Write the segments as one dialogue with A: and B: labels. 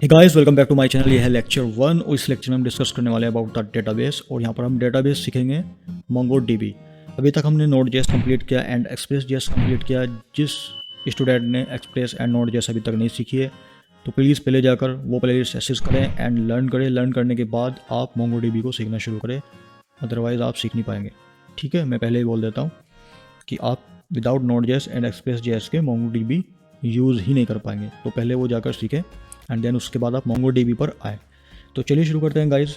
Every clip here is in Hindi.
A: Hey guys, welcome back to my channel. ये है लेक्चर 1 और इस लेक्चर में हम डिस्कस करने वाले हैं अबाउट द डेटाबेस। और यहाँ पर हम डेटाबेस सीखेंगे MongoDB। अभी तक हमने Node.js कंप्लीट किया एंड Express.js कंप्लीट किया। जिस स्टूडेंट ने Express एंड Node.js अभी तक नहीं सीखी है तो प्लीज़ पहले जाकर वो प्लेलिस्ट एक्सेस करें एंड लर्न करें। लर्न करने के बाद आप MongoDB को सीखना शुरू करें, अदरवाइज़ आप सीख नहीं पाएंगे। ठीक है, मैं पहले ही बोल देता हूँ कि आप विदाउट Node.js एंड Express.js के MongoDB यूज़ ही नहीं कर पाएंगे। तो पहले वो जाकर सीखें एंड देन उसके बाद आप MongoDB पर आए। तो चलिए शुरू करते हैं गाइज।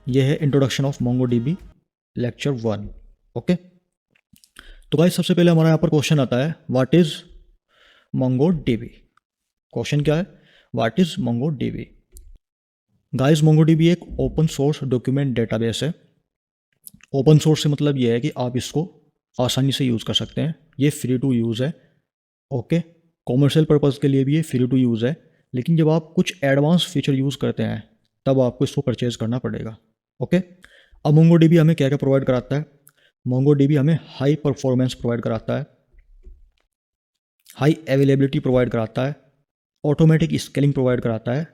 A: ये है introduction of MongoDB lecture 1। Okay, तो गाइज सबसे पहले हमारा यहाँ पर क्वेश्चन आता है, व्हाट इज MongoDB। क्वेश्चन क्या है, what is MongoDB। Guys MongoDB एक ओपन सोर्स डॉक्यूमेंट डेटाबेस है। ओपन सोर्स से मतलब ये है कि आप इसको आसानी से यूज़ कर सकते हैं। ये फ्री टू यूज़ है। ओके, कॉमर्शियल पर्पज़ के लिए भी ये फ्री टू यूज़ है, लेकिन जब आप कुछ एडवांस फीचर यूज़ करते हैं तब आपको इसको परचेज करना पड़ेगा। ओके, अब MongoDB हमें क्या क्या प्रोवाइड कराता है। MongoDB हमें हाई परफॉर्मेंस प्रोवाइड कराता है, हाई अवेलेबिलिटी प्रोवाइड कराता है, ऑटोमेटिक स्केलिंग प्रोवाइड कराता है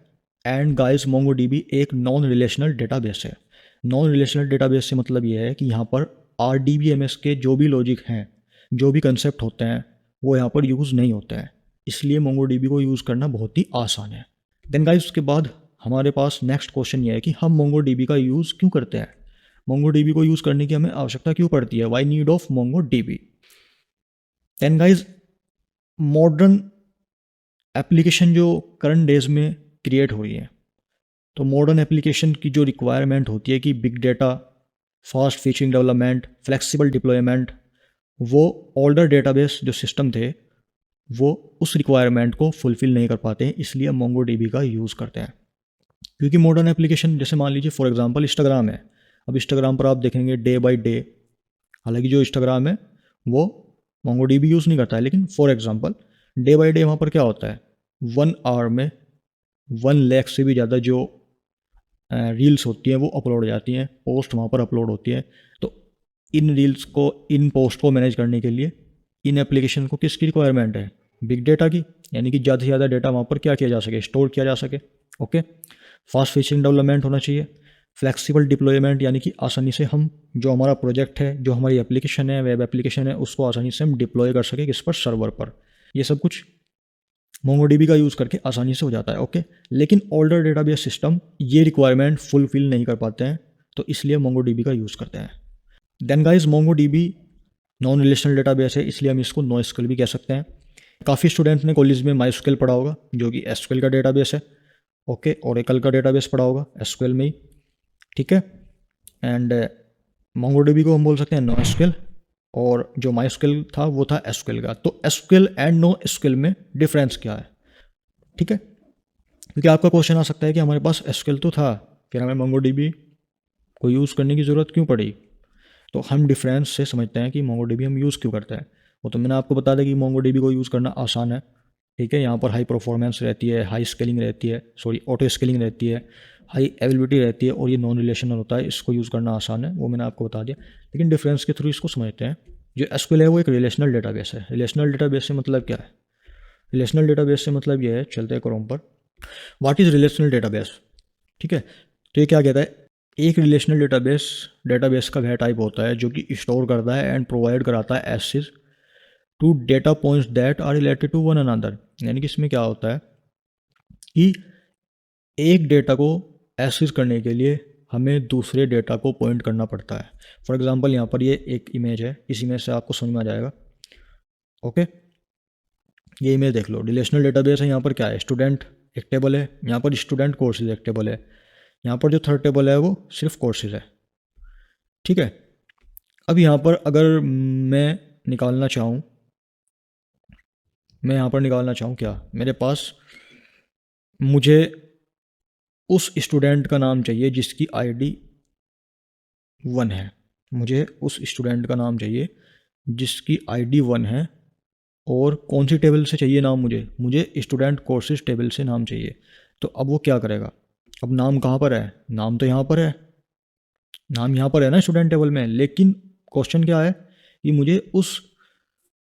A: एंड गाइस MongoDB एक नॉन रिलेशनल डेटाबेस है। नॉन रिलेशनल डेटाबेस से मतलब ये है कि यहाँ पर RDBMS के जो भी लॉजिक हैं, जो भी कंसेप्ट होते हैं, वो यहाँ पर यूज़ नहीं होते हैं। इसलिए MongoDB को यूज़ करना बहुत ही आसान है। देन गाइस उसके बाद हमारे पास नेक्स्ट क्वेश्चन ये है कि हम MongoDB का यूज़ क्यों करते हैं। MongoDB को यूज़ करने की हमें आवश्यकता क्यों पड़ती है, why need of MongoDB। Then guys modern application जो करंट डेज में क्रिएट हो रही है, तो मॉडर्न एप्लीकेशन की जो रिक्वायरमेंट होती है कि big data, fast featuring development, flexible deployment, वो ओल्डर डेटाबेस जो सिस्टम थे वो उस रिक्वायरमेंट को फुलफ़िल नहीं कर पाते हैं। इसलिए हम MongoDB का यूज़ करते हैं। क्योंकि मॉडर्न एप्लीकेशन जैसे मान लीजिए फॉर एग्जांपल इंस्टाग्राम है। अब इंस्टाग्राम पर आप देखेंगे डे बाय डे, हालांकि जो इंस्टाग्राम है वो MongoDB यूज़ नहीं करता है, लेकिन for example day by day वहाँ पर क्या होता है, 1 आवर में 1 लाख से भी ज़्यादा जो रील्स होती हैं वो अपलोड हो जाती हैं, पोस्ट वहाँ पर अपलोड होती है। तो इन रील्स को, इन पोस्ट को मैनेज करने के लिए इन एप्लीकेशन को किसकी रिक्वायरमेंट है, बिग डेटा की, यानी कि ज़्यादा से ज़्यादा डेटा वहाँ पर क्या किया जा सके, स्टोर किया जा सके। ओके, फास्ट फीचरिंग डेवलपमेंट होना चाहिए, फ्लेक्सिबल डिप्लॉयमेंट, यानी कि आसानी से हम जो हमारा प्रोजेक्ट है, जो हमारी एप्लीकेशन है, वेब एप्लीकेशन है, उसको आसानी से हम डिप्लॉय कर सके किस पर, सर्वर पर। ये सब कुछ MongoDB का यूज़ करके आसानी से हो जाता है। ओके, लेकिन ओल्डर डेटाबेस सिस्टम ये रिक्वायरमेंट फुलफिल नहीं कर पाते हैं, तो इसलिए MongoDB का यूज़ करते हैं। Then guys MongoDB non relational database है, इसलिए हम इसको NoSQL भी कह सकते हैं। काफ़ी स्टूडेंट ने कॉलेज में MySQL पढ़ा होगा, जो कि SQL का डेटाबेस है। ओके, Oracle का डेटाबेस पढ़ा होगा SQL में ही। ठीक है, एंड MongoDB को हम बोल सकते हैं NoSQL, और जो MySQL था वो था SQL का। तो SQL एंड NoSQL में डिफरेंस क्या है। ठीक है, क्योंकि आपका क्वेश्चन आ सकता है कि हमारे पास SQL तो था, फिर हमें MongoDB को यूज़ करने की ज़रूरत क्यों पड़ी। तो हम डिफरेंस से समझते हैं कि MongoDB हम यूज़ क्यों करते हैं। वो तो मैंने आपको बता दिया कि MongoDB को यूज़ करना आसान है। ठीक है, यहाँ पर हाई परफॉर्मेंस रहती है, हाई स्केलिंग रहती है, ऑटो स्केलिंग रहती है, हाई अवेलेबिलिटी रहती है, और ये नॉन रिलेशनल होता है, इसको यूज़ करना आसान है, वो मैंने आपको बता दिया। लेकिन डिफरेंस के थ्रू इसको समझते हैं। जो SQL है वो एक रिलेशनल डेटाबेस है। रिलेशनल डेटाबेस से मतलब क्या है, रिलेशनल डेटाबेस से मतलब ये है, चलते हैं क्रोम पर, व्हाट इज़ रिलेशनल डेटाबेस। ठीक है, तो ये क्या कहता है, एक रिलेशनल डेटाबेस का वह टाइप होता है जो कि स्टोर करता है एंड प्रोवाइड कराता है access to data points that are related to one another. यानी कि इसमें क्या होता है कि एक डेटा को एक्सेस करने के लिए हमें दूसरे डेटा को पॉइंट करना पड़ता है। फॉर एग्जांपल यहाँ पर ये एक इमेज है, इस इमेज से आपको समझ में आ जाएगा। ओके, ये इमेज देख लो, रिलेशनल डेटाबेस है। यहाँ पर क्या है, स्टूडेंट एक टेबल है, यहाँ पर स्टूडेंट कोर्सेज एक टेबल है, यहाँ पर जो थर्ड टेबल है वो सिर्फ कोर्सेज है। ठीक है, अब यहाँ पर अगर मैं निकालना चाहूँ, क्या, मेरे पास, मुझे उस स्टूडेंट का नाम चाहिए जिसकी ID 1 है। मुझे उस स्टूडेंट का नाम चाहिए जिसकी ID 1 है, और कौन सी टेबल से चाहिए नाम, मुझे स्टूडेंट कोर्सेज टेबल से नाम चाहिए। तो अब वो क्या करेगा, अब नाम कहाँ पर है, नाम तो यहाँ पर है, नाम यहाँ पर है ना स्टूडेंट टेबल में, लेकिन क्वेश्चन क्या है कि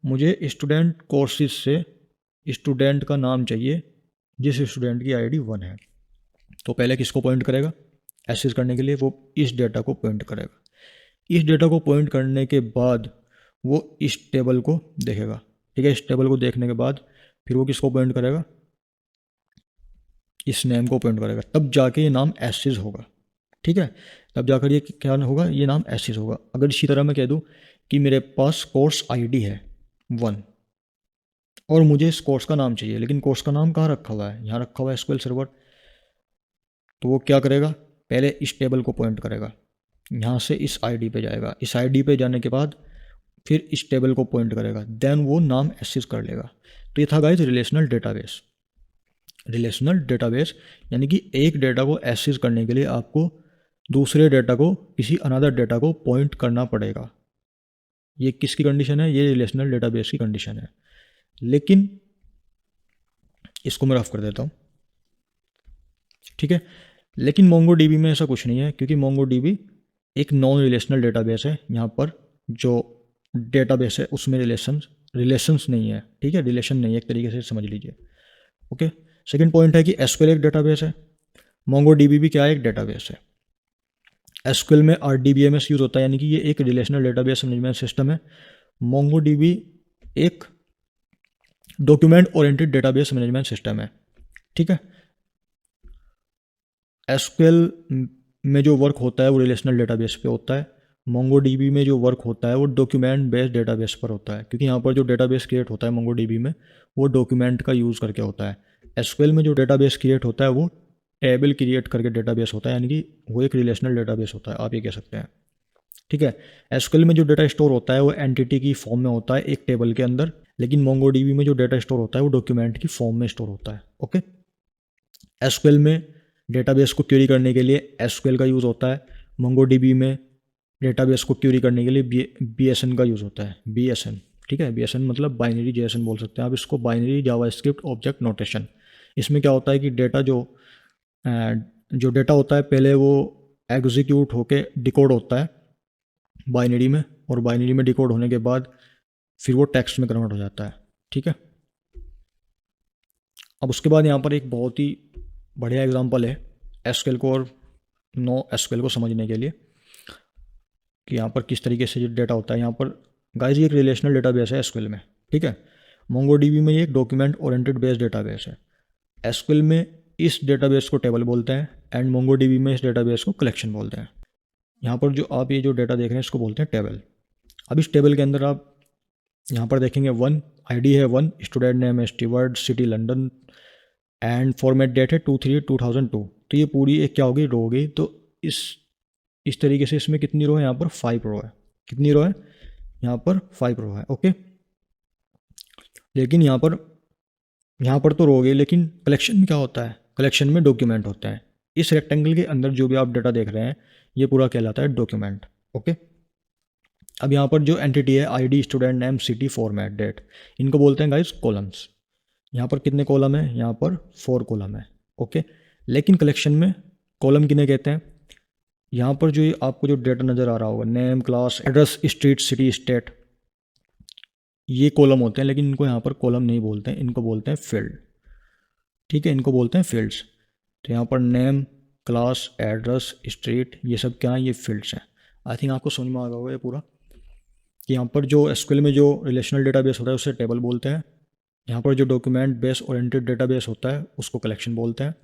A: मुझे स्टूडेंट कोर्सेज से स्टूडेंट का नाम चाहिए जिस स्टूडेंट की आईडी 1 है। तो पहले किसको पॉइंट करेगा, एक्सेस करने के लिए वो इस डेटा को पॉइंट करेगा। इस डेटा को पॉइंट करने के बाद वो इस टेबल को देखेगा, ठीक है। इस टेबल को देखने के बाद फिर वो किसको पॉइंट करेगा, इस नेम को पॉइंट करेगा, तब जाके ये नाम एक्सेस होगा, ठीक है। तब जाकर ये क्या होगा, ये नाम एक्सेस होगा। अगर इसी तरह मैं कह दूँ कि मेरे पास कोर्स आईडी है 1 और मुझे इस कोर्स का नाम चाहिए, लेकिन कोर्स का नाम कहाँ रखा हुआ है, यहाँ रखा हुआ है एसक्यूएल सर्वर। तो वो क्या करेगा, पहले इस टेबल को पॉइंट करेगा, यहाँ से इस आईडी पे जाएगा, इस आईडी पे जाने के बाद फिर इस टेबल को पॉइंट करेगा, देन वो नाम एक्सेस कर लेगा। तो ये था guys relational database. Relational database यानी कि एक डेटा को एक्सेस करने के लिए आपको दूसरे डेटा को, किसी अनदर डेटा को पॉइंट करना पड़ेगा। ये किसकी कंडीशन है, ये रिलेशनल डेटाबेस की कंडीशन है। लेकिन इसको मैं रफ कर देता हूँ, ठीक है। लेकिन मोंगोडीबी में ऐसा कुछ नहीं है, क्योंकि मोंगोडीबी एक नॉन रिलेशनल डेटाबेस है। यहाँ पर जो डेटाबेस है उसमें रिलेशंस नहीं है, ठीक है, रिलेशन नहीं है, एक तरीके से समझ लीजिए। ओके, सेकंड पॉइंट है कि एसक्यूएल एक डेटाबेस है, मोंगोडीबी भी क्या है, एक डेटाबेस है। एसक्यूएल में आरडीबीएमएस यूज होता है, यानी कि ये एक रिलेशनल डेटाबेस मैनेजमेंट सिस्टम है। मोंगोडीबी एक document oriented database management system है, ठीक है। एसक्यूएल में जो वर्क होता है वो रिलेशनल डेटाबेस पे होता है, मोंगोडीबी में जो वर्क होता है वो डॉक्यूमेंट बेस्ड डेटाबेस पर होता है, क्योंकि यहाँ पर जो डेटाबेस क्रिएट होता है मोंगोडीबी में वो डॉक्यूमेंट का यूज़ करके होता है। एसक्यूएल में जो डेटाबेस क्रिएट होता है वो टेबल क्रिएट करके डेटाबेस होता है, यानी कि वो एक रिलेशनल डेटाबेस होता है, आप ये कह सकते हैं, ठीक है। एसक्यूएल में जो डेटा स्टोर होता है वो एंटिटी की फॉर्म में होता है एक टेबल के अंदर, लेकिन मोंगोडीबी में जो डेटा स्टोर होता है वो डॉक्यूमेंट की फॉर्म में स्टोर होता है। ओके, एसक्यूएल में डेटाबेस को क्वेरी करने के लिए एसक्यूएल का यूज़ होता है, मोंगोडीबी में डेटाबेस को क्वेरी करने के लिए बीएसएन का यूज़ होता है, बीएसएन, ठीक है। बीएसएन मतलब बाइनरी जेएसएन बोल सकते हैं आप इसको, बाइनरी जावास्क्रिप्ट ऑब्जेक्ट नोटेशन। इसमें क्या होता है कि डेटा जो डेटा होता है पहले वो एग्जीक्यूट होके डिकोड होता है बाइनरी में, और बाइनरी में डिकोड होने के बाद फिर वो टेक्स्ट में कन्वर्ट हो जाता है, ठीक है। अब उसके बाद यहाँ पर एक बहुत ही बढ़िया एग्जांपल है एसक्यूएल को और नो एसक्यूएल को समझने के लिए, कि यहाँ पर किस तरीके से जो डेटा होता है। यहाँ पर गाइस ये एक रिलेशनल डेटाबेस है एसक्यूएल में, ठीक है। मोंगोडीबी में ये एक डॉक्यूमेंट ओरिएंटेड बेस्ड डेटाबेस है। एसक्यूएल में इस डेटाबेस को टेबल बोलते हैं एंड मोंगोडीबी में इस डेटाबेस को कलेक्शन बोलते हैं। यहाँ पर जो आप ये जो डेटा देख रहे हैं इसको बोलते हैं टेबल। अब इस टेबल के अंदर आप यहाँ पर देखेंगे 1 आईडी है 1, स्टूडेंट नेम है Steward, city London and format date है 2/3/2002। तो ये पूरी एक क्या होगी, रो होगी। तो इस तरीके से इसमें कितनी रो है, यहाँ पर 5 रो है। कितनी रो है, यहाँ पर 5 रो है। ओके, लेकिन यहाँ पर तो रो गई, लेकिन कलेक्शन में क्या होता है, कलेक्शन में डॉक्यूमेंट होते हैं। इस रेक्टेंगल के अंदर जो भी आप डेटा देख रहे हैं ये पूरा कहलाता है डॉक्यूमेंट। ओके, अब यहाँ पर जो एंटिटी है ID, student name, city, format date, इनको बोलते हैं गाइस कॉलम्स। यहाँ पर कितने कॉलम है, यहाँ पर 4 कॉलम है। ओके, लेकिन कलेक्शन में कॉलम किन्हें कहते हैं, यहाँ पर जो आपको जो डेटा नज़र आ रहा होगा, name, class, address, street, city, state, ये कॉलम होते हैं, लेकिन इनको यहाँ पर कॉलम नहीं बोलते हैं, इनको बोलते हैं फील्ड, ठीक है, इनको बोलते हैं फील्ड्स। तो यहाँ पर नेम, क्लास, एड्रेस, स्ट्रीट, ये सब क्या है, ये फील्ड्स हैं। आई थिंक आपको समझ में आ गया होगा ये पूरा, कि यहाँ पर जो एसक्यूएल में जो रिलेशनल डेटाबेस होता है उसे टेबल बोलते हैं, यहाँ पर जो डॉक्यूमेंट बेस ओरिएंटेड डेटाबेस होता है उसको कलेक्शन बोलते हैं,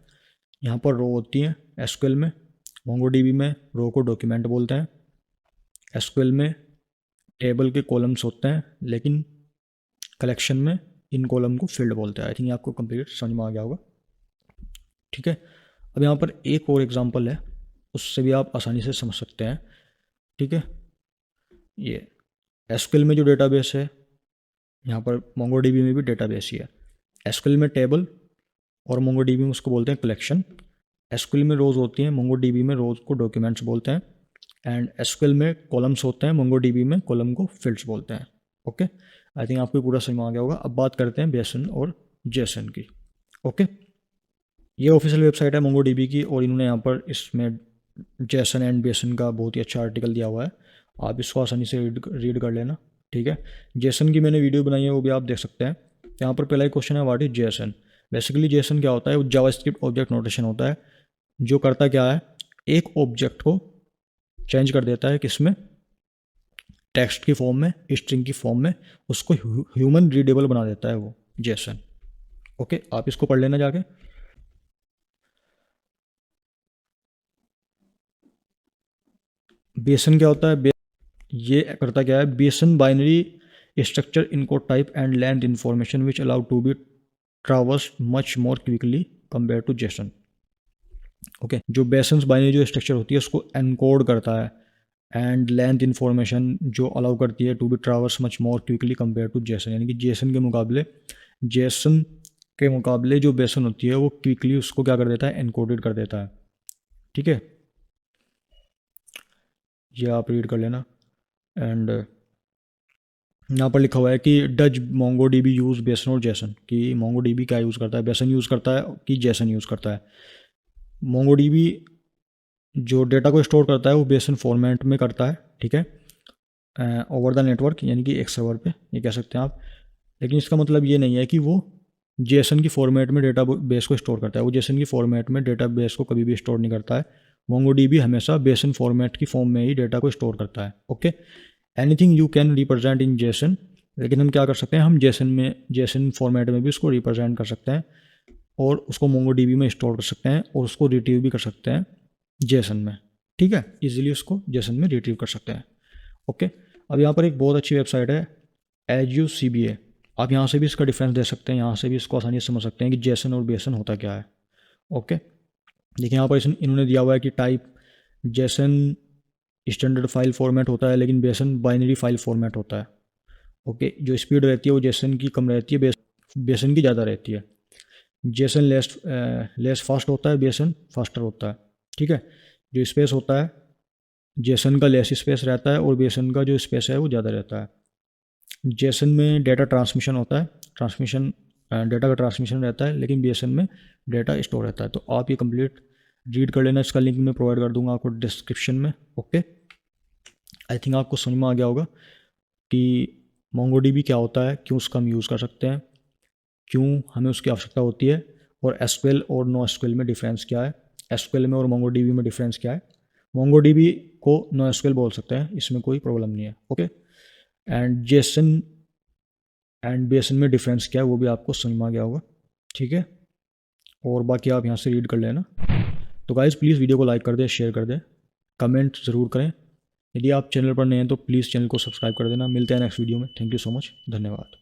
A: यहाँ पर रो होती हैं एसक्यूएल में, मोंगोडीबी में रो को डॉक्यूमेंट बोलते हैं, एसक्यूएल में टेबल के कॉलम्स होते हैं, लेकिन कलेक्शन में इन कॉलम को फील्ड बोलते हैं। आई थिंक आपको कंप्लीट समझ में आ गया होगा, ठीक है। अब यहाँ पर एक और एग्जांपल है, उससे भी आप आसानी से समझ सकते हैं, ठीक है। ये एसक्यूएल में जो डेटाबेस है, यहाँ पर मोंगोडीबी में भी डेटाबेस ही है। एसक्यूएल में टेबल और मोंगोडीबी में उसको बोलते हैं कलेक्शन। एसक्यूएल में रोज़ होती हैं, मोंगोडीबी में रोज़ को डॉक्यूमेंट्स बोलते हैं, एंड एसक्यूएल में कॉलम्स होते हैं, मोंगोडीबी में कॉलम को फील्ड्स बोलते हैं। ओके, आई थिंक आपको पूरा समझ में आ गया होगा। अब बात करते हैं बेसन और जेसन की। ओके, ये ऑफिशियल वेबसाइट है मोंगोडीबी की, और इन्होंने यहाँ पर इसमें जेसन एंड बेसन का बहुत ही अच्छा आर्टिकल दिया हुआ है, आप इसको आसानी से रीड कर लेना, ठीक है। जेसन की मैंने वीडियो बनाई है, वो भी आप देख सकते हैं। यहाँ पर पहला ही क्वेश्चन है, what is Jason. Basically Jason क्या होता है, वो जावास्क्रिप्ट ऑब्जेक्ट नोटेशन होता है जो करता क्या है, एक ऑब्जेक्ट को चेंज कर देता है किसमें, टेक्स्ट की फॉर्म में, स्ट्रिंग की फॉर्म में, उसको ह्यूमन रीडेबल बना देता है वो जेसन। ओके, आप इसको पढ़ लेना जाके। बेसन क्या होता है, ये करता क्या है, BSON binary structure encode type and length information which allow to be traverse much more quickly compare to JSON. Okay, जो बेसन्स बाइनरी जो स्ट्रक्चर होती है उसको एनकोड करता है एंड लेंथ इंफॉर्मेशन जो अलाउ करती है to be traverse much more quickly compare to JSON, यानी कि जेसन के मुकाबले जो बेसन होती है वो क्विकली उसको क्या कर देता है, एनकोडेड कर देता है। ठीक है, ये आप रीड कर लेना। एंड यहाँ पर लिखा हुआ है कि does Mongo D B use BSON और जेसन, कि मोंगो डी बी क्या यूज़ करता है, बेसन यूज़ करता है कि जेसन यूज़ करता है। मोंगो डी बी जो डेटा को स्टोर करता है वो बेसन फॉर्मेट में करता है, ठीक है, ओवर द नेटवर्क, यानी कि एक सर्वर पे, ये कह सकते हैं आप। लेकिन इसका मतलब ये नहीं है कि वो जेसन की फॉर्मेट में डेटा बेस को स्टोर करता है, वो जेसन की फॉर्मेट में डेटा बेस को कभी भी स्टोर नहीं करता है। मोंगो डी बी हमेशा बेसन फॉर्मेट की फॉर्म में ही डेटा को स्टोर करता है। Okay, anything you can represent in Jason, लेकिन हम क्या कर सकते हैं, हम जेसन फॉर्मेट में भी उसको रिप्रेजेंट कर सकते हैं और उसको मोंगो डी बी में स्टोर कर सकते हैं और उसको रिट्रीव भी कर सकते हैं जेसन में। ठीक है, इजीली उसको जेसन में रिट्रीव कर सकते हैं। ओके, अब यहाँ पर एक बहुत अच्छी वेबसाइट है EduCBA, आप यहाँ से भी इसका डिफरेंस दे सकते हैं, यहाँ से भी इसको आसानी से समझ सकते हैं कि जेसन और बेसन होता क्या है। ओके, देखिए यहाँ पर इन्होंने दिया हुआ है कि type Jason standard file format होता है, लेकिन बेसन बाइनरी फाइल फॉर्मेट होता है। ओके, जो स्पीड रहती है वो जेसन की कम रहती है, बेसन की ज़्यादा रहती है। जेसन लेस फास्ट होता है, बेसन फास्टर होता है। ठीक है, जो स्पेस होता है जेसन का लेस स्पेस रहता है और बेसन का जो स्पेस है वो ज़्यादा रहता है। जेसन में डेटा ट्रांसमिशन होता है, डेटा का ट्रांसमिशन रहता है, लेकिन बेसन में डेटा स्टोर रहता है। तो आप ये कंप्लीट रीड कर लेना, इसका लिंक मैं प्रोवाइड कर दूंगा आपको डिस्क्रिप्शन में। ओके, आई थिंक आपको समझ में आ गया होगा कि मोंगोडीबी क्या होता है, क्यों उसका हम यूज़ कर सकते हैं, क्यों हमें उसकी आवश्यकता होती है, और एसक्यूएल और नो एसक्यूएल में डिफरेंस क्या है, एसक्यूएल में और मोंगोडीबी में डिफरेंस क्या है। मोंगोडीबी को नो एसक्यूएल बोल सकते हैं, इसमें कोई प्रॉब्लम नहीं है। ओके, एंड जेसन एंड बेसन में डिफरेंस क्या है वो भी आपको समझ में आ गया होगा। ठीक है, और बाकी आप यहाँ से रीड कर लेना। तो गाइज़ प्लीज़ वीडियो को लाइक कर दें, शेयर कर दें, कमेंट ज़रूर करें। यदि आप चैनल पर नए हैं तो प्लीज़ चैनल को सब्सक्राइब कर देना। मिलते हैं नेक्स्ट वीडियो में। थैंक यू सो मच, धन्यवाद।